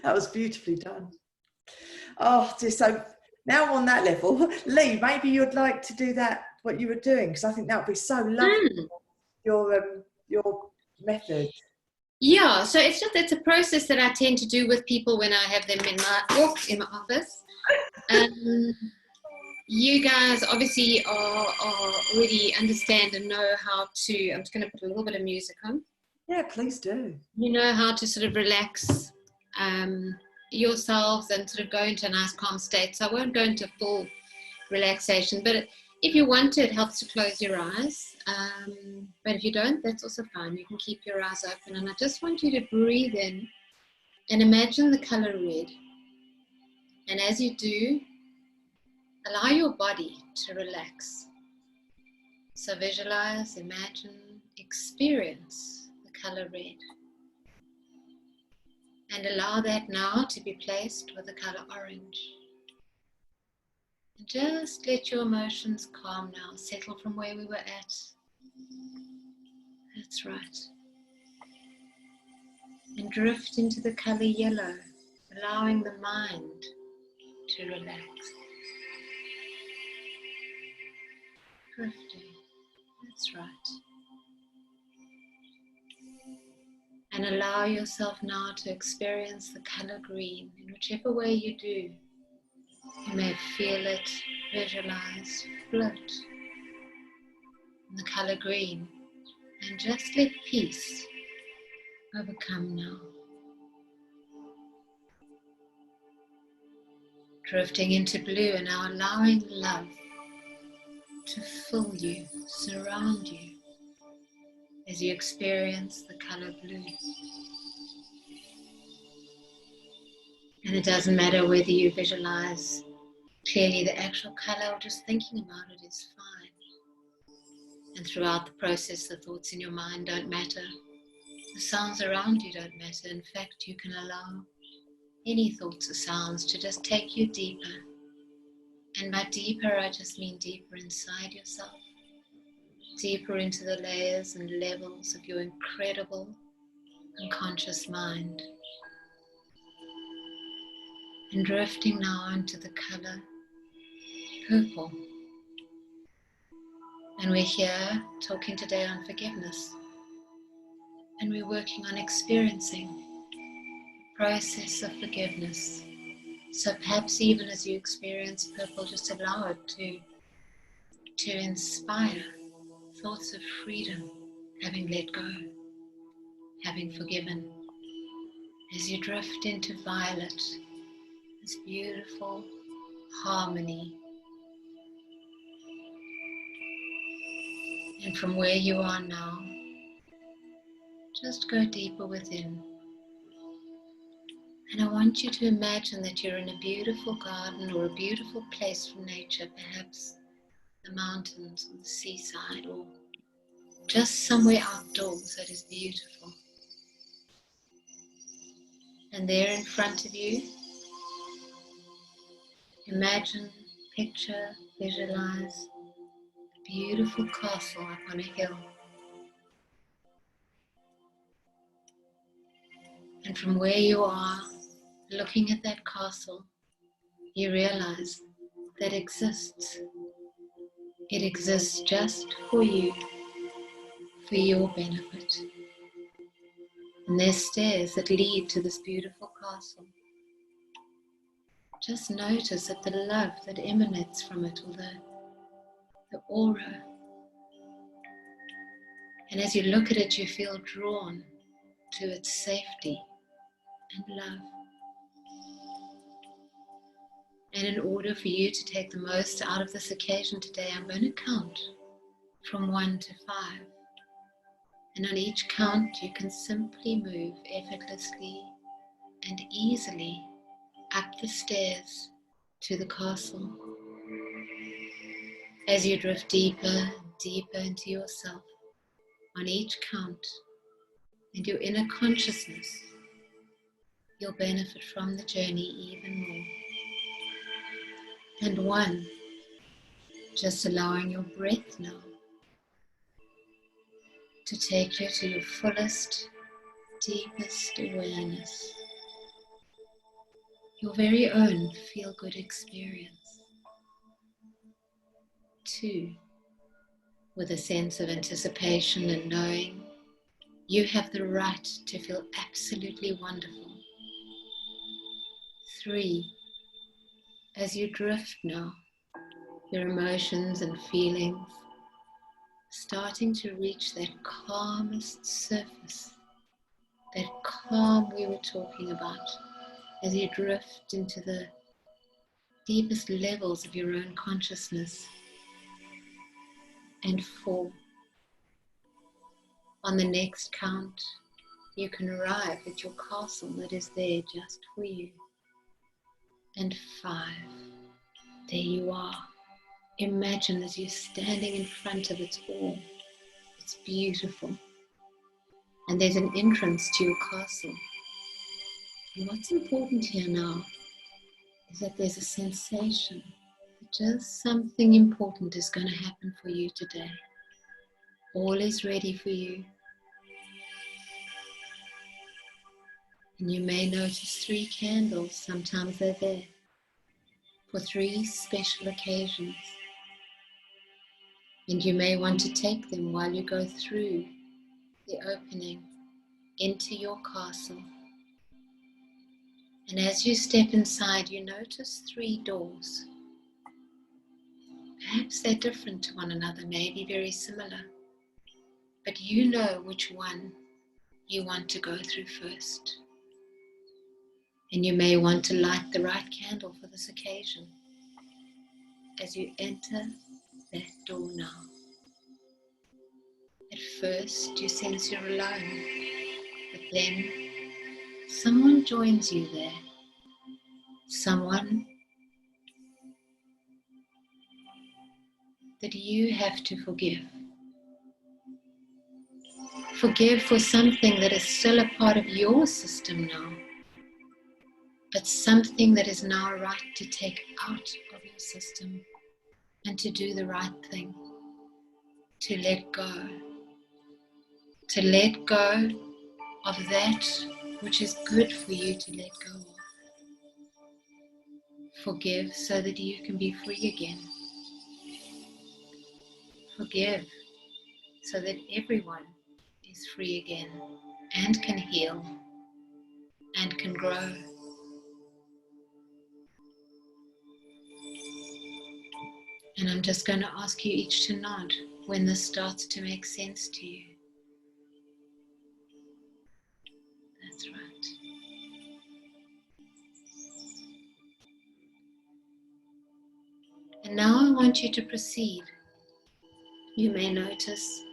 That was beautifully done. Oh, dear. So Now on that level, Leigh, maybe you'd like to do that, what you were doing, because I think that would be so lovely. Your method. Yeah, so it's a process that I tend to do with people when I have them in my office. You guys obviously are already understand and know how to. I'm just going to put a little bit of music on. Yeah, please do. You know how to sort of relax yourselves and sort of go into a nice calm state. So I won't go into full relaxation, but if you want to, it helps to close your eyes. But if you don't, that's also fine. You can keep your eyes open. And I just want you to breathe in and imagine the color red. And as you do, allow your body to relax. So visualize, imagine, experience the color red. And allow that now to be placed with the color orange. And just let your emotions calm now, settle from where we were at. That's right. And drift into the color yellow, allowing the mind to relax. Drifting, that's right. And allow yourself now to experience the color green in whichever way you do. You may feel it, visualize, float in the color green, and just let peace overcome now. Drifting into blue and now allowing love to fill you, surround you as you experience the color blue. And it doesn't matter whether you visualize clearly the actual color or just thinking about it is fine. And throughout the process, the thoughts in your mind don't matter. The sounds around you don't matter. In fact, you can allow any thoughts or sounds to just take you deeper. And by deeper, I just mean deeper inside yourself. Deeper into the layers and levels of your incredible unconscious mind. And drifting now into the color purple. And we're here talking today on forgiveness. And we're working on experiencing the process of forgiveness. So perhaps even as you experience purple, just allow it to inspire thoughts of freedom, having let go, having forgiven. As you drift into violet, this beautiful harmony. And from where you are now, just go deeper within. And I want you to imagine that you're in a beautiful garden or a beautiful place from nature, perhaps the mountains or the seaside or just somewhere outdoors that is beautiful. And there in front of you, imagine, picture, visualize a beautiful castle up on a hill. And from where you are, looking at that castle, you realize that it exists. It exists just for you, for your benefit. And there's stairs that lead to this beautiful castle. Just notice that the love that emanates from it, or the aura. And as you look at it, you feel drawn to its safety and love. And in order for you to take the most out of this occasion today, I'm going to count from 1 to 5. And on each count, you can simply move effortlessly and easily up the stairs to the castle. As you drift deeper and deeper into yourself, on each count and your inner consciousness, you'll benefit from the journey even more. And 1, just allowing your breath now to take you to your fullest, deepest awareness. your very own feel-good experience. 2, with a sense of anticipation and knowing you have the right to feel absolutely wonderful. 3, as you drift now, your emotions and feelings starting to reach that calmest surface, that calm we were talking about, as you drift into the deepest levels of your own consciousness. And 4, on the next count, you can arrive at your castle that is there just for you. And 5, there you are. Imagine as you're standing in front of it all. It's beautiful. And there's an entrance to your castle. And what's important here now is that there's a sensation that just something important is going to happen for you today. All is ready for you. And you may notice 3 candles, sometimes they're there, for 3 special occasions. And you may want to take them while you go through the opening into your castle. And as you step inside, you notice 3 doors. Perhaps they're different to one another, maybe very similar. But you know which one you want to go through first. And you may want to light the right candle for this occasion as you enter that door now. At first you sense you're alone, but then someone joins you there. Someone that you have to forgive. Forgive for something that is still a part of your system now, but something that is now right to take out of your system and to do the right thing, to let go of that which is good for you to let go of. Forgive so that you can be free again. Forgive so that everyone is free again and can heal and can grow. And I'm just going to ask you each to nod when this starts to make sense to you. That's right. And now I want you to proceed. You may notice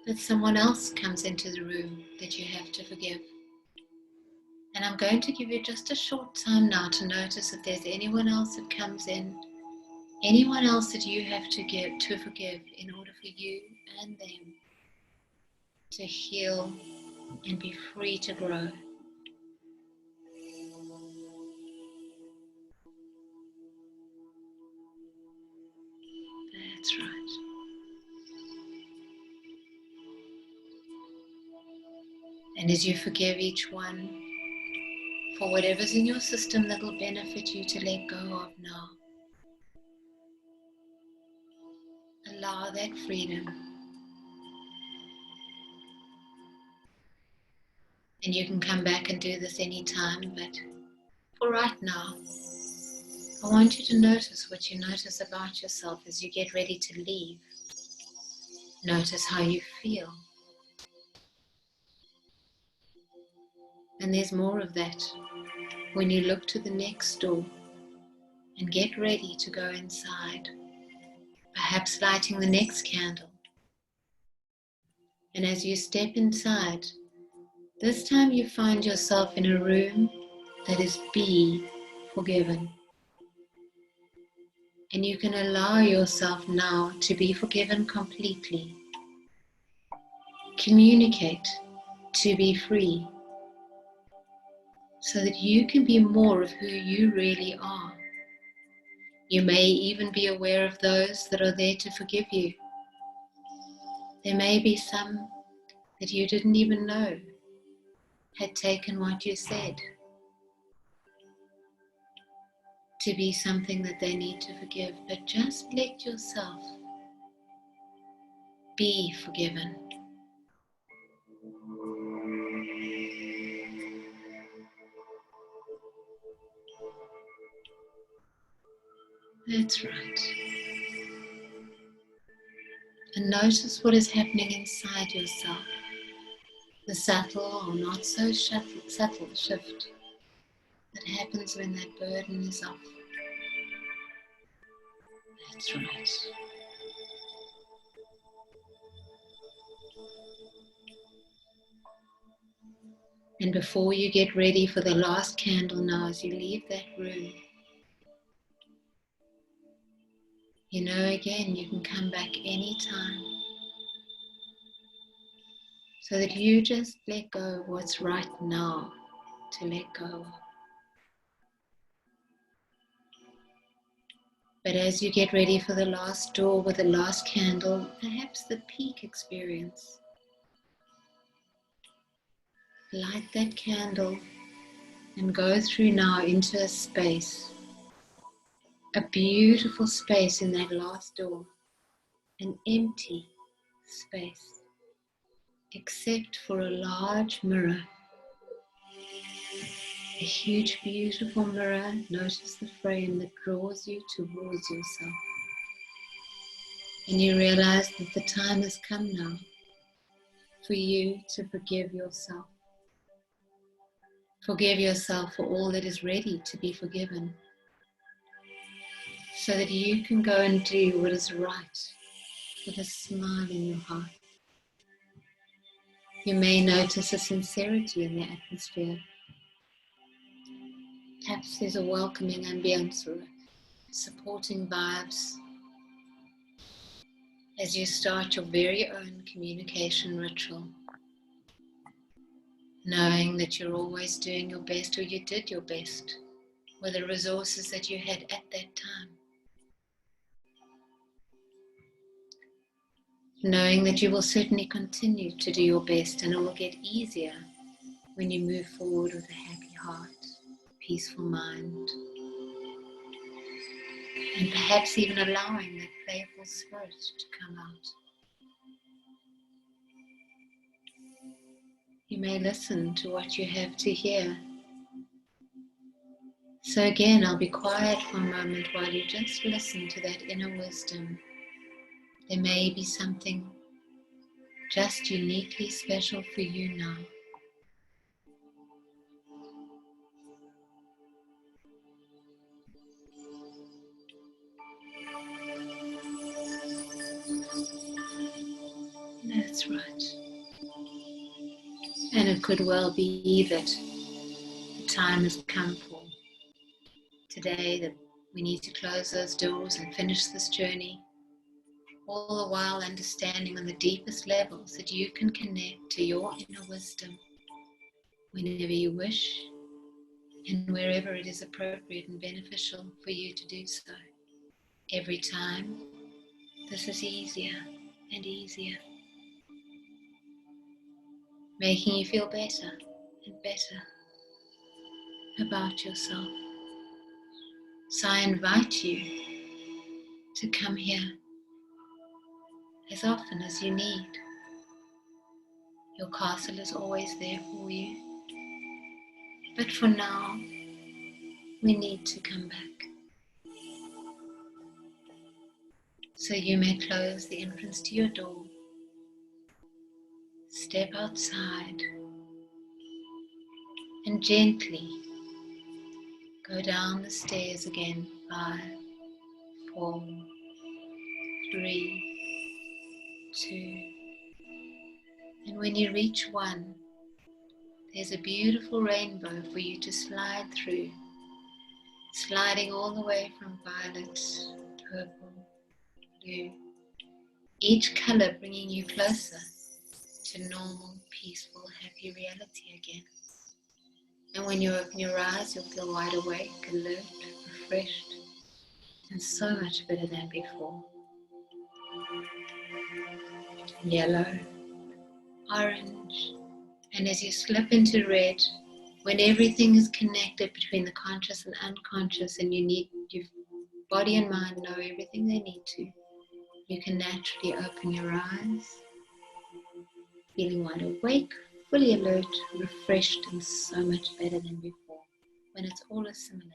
that someone else comes into the room that you have to forgive. And I'm going to give you just a short time now to notice if there's anyone else that comes in, anyone else that you have to forgive in order for you and them to heal and be free to grow. That's right. And as you forgive each one for whatever's in your system that will benefit you to let go of now, allow that freedom. And you can come back and do this anytime, but for right now, I want you to notice what you notice about yourself as you get ready to leave. Notice how you feel. And there's more of that when you look to the next door and get ready to go inside, perhaps lighting the next candle. And as you step inside, this time you find yourself in a room that is be forgiven. And you can allow yourself now to be forgiven completely. Communicate to be free so that you can be more of who you really are. You may even be aware of those that are there to forgive you. There may be some that you didn't even know had taken what you said. to be something that they need to forgive, but just let yourself be forgiven. That's right. And notice what is happening inside yourself. The subtle or not so subtle shift that happens when that burden is off. That's right. And before you get ready for the last candle now, as you leave that room, you know again you can come back anytime, so that you just let go of what's right now to let go of. But as you get ready for the last door with the last candle, perhaps the peak experience, light that candle and go through now into a space, a beautiful space in that last door, an empty space, except for a large mirror, a huge beautiful mirror. Notice the frame that draws you towards yourself. And you realize that the time has come now for you to forgive yourself. Forgive yourself for all that is ready to be forgiven, so that you can go and do what is right with a smile in your heart. You may notice a sincerity in the atmosphere. Perhaps there's a welcoming ambience or supporting vibes as you start your very own communication ritual, knowing that you're always doing your best, or you did your best with the resources that you had at that time. Knowing that you will certainly continue to do your best, and it will get easier when you move forward with a happy heart, peaceful mind, and perhaps even allowing that playful spirit to come out. You may listen to what you have to hear. So again, I'll be quiet for a moment while you just listen to that inner wisdom. There may be something just uniquely special for you now. That's right. And it could well be that the time has come for today, that we need to close those doors and finish this journey, all the while understanding on the deepest levels that you can connect to your inner wisdom whenever you wish and wherever it is appropriate and beneficial for you to do so. Every time, this is easier and easier, making you feel better and better about yourself. So I invite you to come here as often as you need. Your castle is always there for you. But for now, we need to come back. So you may close the entrance to your door, step outside, and gently go down the stairs again. 5, 4, 3, 2. And when you reach 1, there's a beautiful rainbow for you to slide through, sliding all the way from violet, purple, blue, each color bringing you closer to normal, peaceful, happy reality again. And when you open your eyes, you'll feel wide awake, alert, refreshed, and so much better than before. Yellow, orange, and as you slip into red, when everything is connected between the conscious and unconscious, and your body and mind know everything they need to, you can naturally open your eyes, feeling wide awake, fully alert, refreshed, and so much better than before when it's all assimilated.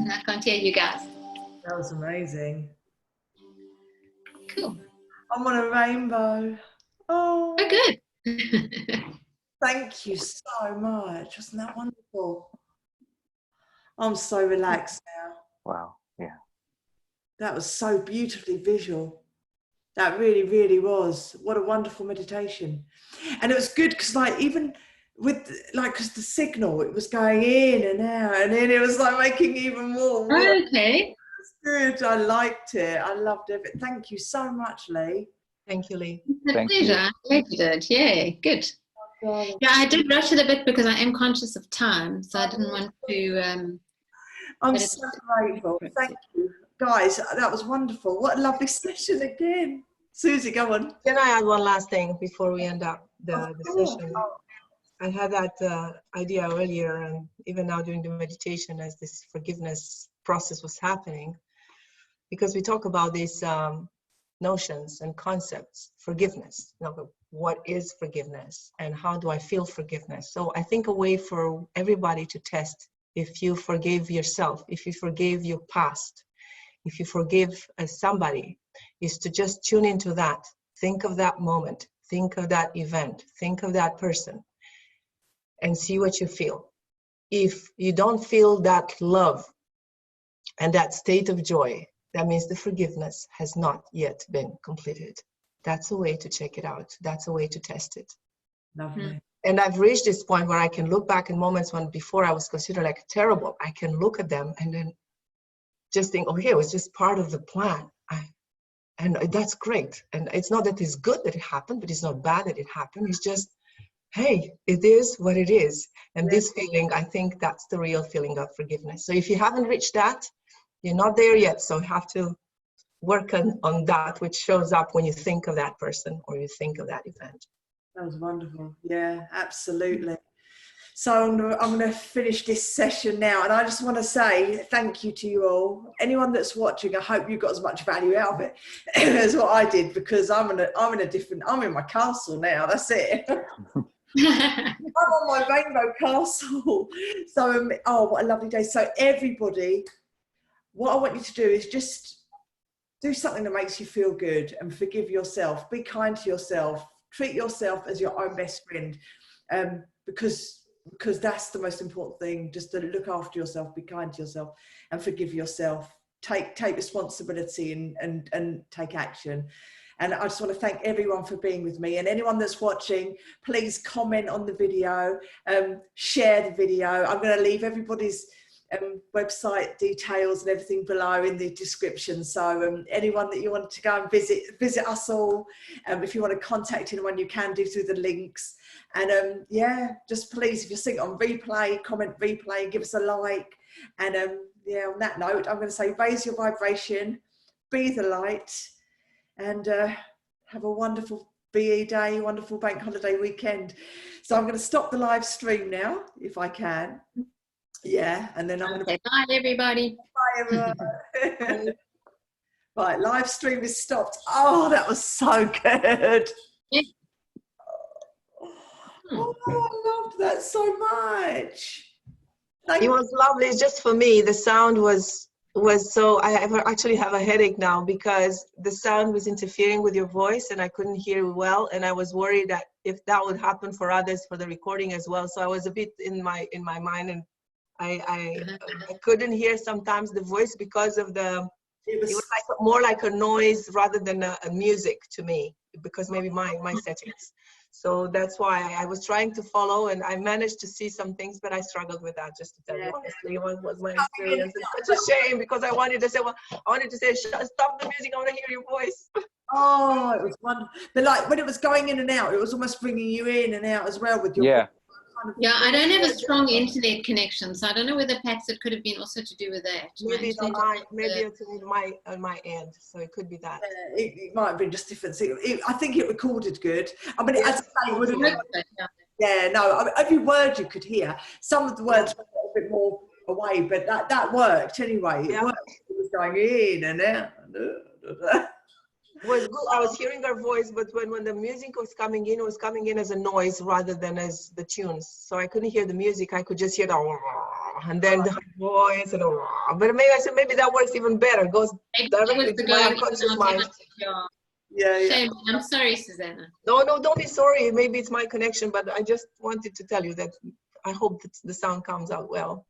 I can't hear you guys. That was amazing. Cool. I'm on a rainbow. Oh, good. thank you so much. Wasn't that wonderful? I'm so relaxed now. Wow. Yeah. That was so beautifully visual. That really, really was. What a wonderful meditation. And it was good because like even with like, because the signal, it was going in and out, and then it was like making even more. Okay. Good. I liked it. I loved it. Thank you so much, Leigh. Thank you, Leigh. It's a pleasure. I'm glad you did. Yeah, good. Yeah, I did rush it a bit because I am conscious of time, so I didn't want to. I'm so grateful. Thank you. Guys, that was wonderful. What a lovely session again. Susie, go on. Can I add one last thing before we end up the session? I had that idea earlier, and even now during the meditation as this forgiveness process was happening, because we talk about these notions and concepts, forgiveness. What is forgiveness and how do I feel forgiveness? So I think a way for everybody to test if you forgave yourself, if you forgave your past, if you forgive somebody, is to just tune into that. Think of that moment, think of that event, think of that person, and see what you feel. If you don't feel that love and that state of joy, that means the forgiveness has not yet been completed. That's a way to check it out. That's a way to test it. Lovely. And I've reached this point where I can look back in moments when before I was considered like terrible. I can look at them and then just think, okay, it was just part of the plan. And that's great. And it's not that it's good that it happened, but it's not bad that it happened. It's just, hey, it is what it is. And this feeling, I think that's the real feeling of forgiveness. So if you haven't reached that, you're not there yet. So you have to work on that, which shows up when you think of that person or you think of that event. That was wonderful. Yeah, absolutely. So I'm going to finish this session now, and I just want to say thank you to you all. Anyone that's watching, I hope you got as much value out of it as what I did, because I'm in my castle now. That's it. I'm on my rainbow castle. So oh, what a lovely day. So everybody, what I want you to do is just do something that makes you feel good and forgive yourself. Be kind to yourself. Treat yourself as your own best friend, because that's the most important thing. Just to look after yourself, be kind to yourself, and forgive yourself. Take responsibility and take action. And I just want to thank everyone for being with me. And anyone that's watching, please comment on the video, share the video. I'm going to leave everybody's website details and everything below in the description. So anyone that you want to go and visit us all, if you want to contact anyone, you can do through the links. And yeah, just please, if you're seeing it on replay, comment replay, give us a like. And yeah, on that note, I'm going to say raise your vibration, be the light, and have a wonderful BE day, wonderful bank holiday weekend. So I'm going to stop the live stream now, if I can. Yeah, and then I'm going to say bye, everybody. Bye, everyone. Right, live stream is stopped. Oh, that was so good. Yeah. Oh, I loved that so much. It was lovely. It's just for me, the sound was so, I actually have a headache now because the sound was interfering with your voice and I couldn't hear you well, and I was worried that if that would happen for others for the recording as well. So I was a bit in my mind, and I couldn't hear sometimes the voice because of it was like more like a noise rather than a music to me, because maybe my settings. So that's why I was trying to follow, and I managed to see some things, but I struggled with that, just to tell you honestly what was my experience. It's such a shame, because I wanted to say, stop the music, I want to hear your voice. Oh, it was wonderful. But like when it was going in and out, it was almost bringing you in and out as well with your voice. kind of. Yeah, I don't have a strong internet connection, so I don't know whether perhaps it could have been also to do with that. Maybe it's on my end, so it could be that. It might have been just different. I think it recorded good. I mean, Yes, as I say, it would have been, yeah, no, I mean, every word you could hear. Some of the words were a little bit more away, but that worked anyway. It worked. It was going in and out. It was good. I was hearing her voice, but when the music was coming in, it was coming in as a noise rather than as the tunes. So I couldn't hear the music. I could just hear the and then the voice and but maybe I said maybe that works even better. It goes directly to my unconscious mind. Yeah. Shame. I'm sorry, Susanna. No, don't be sorry. Maybe it's my connection, but I just wanted to tell you that I hope that the sound comes out well.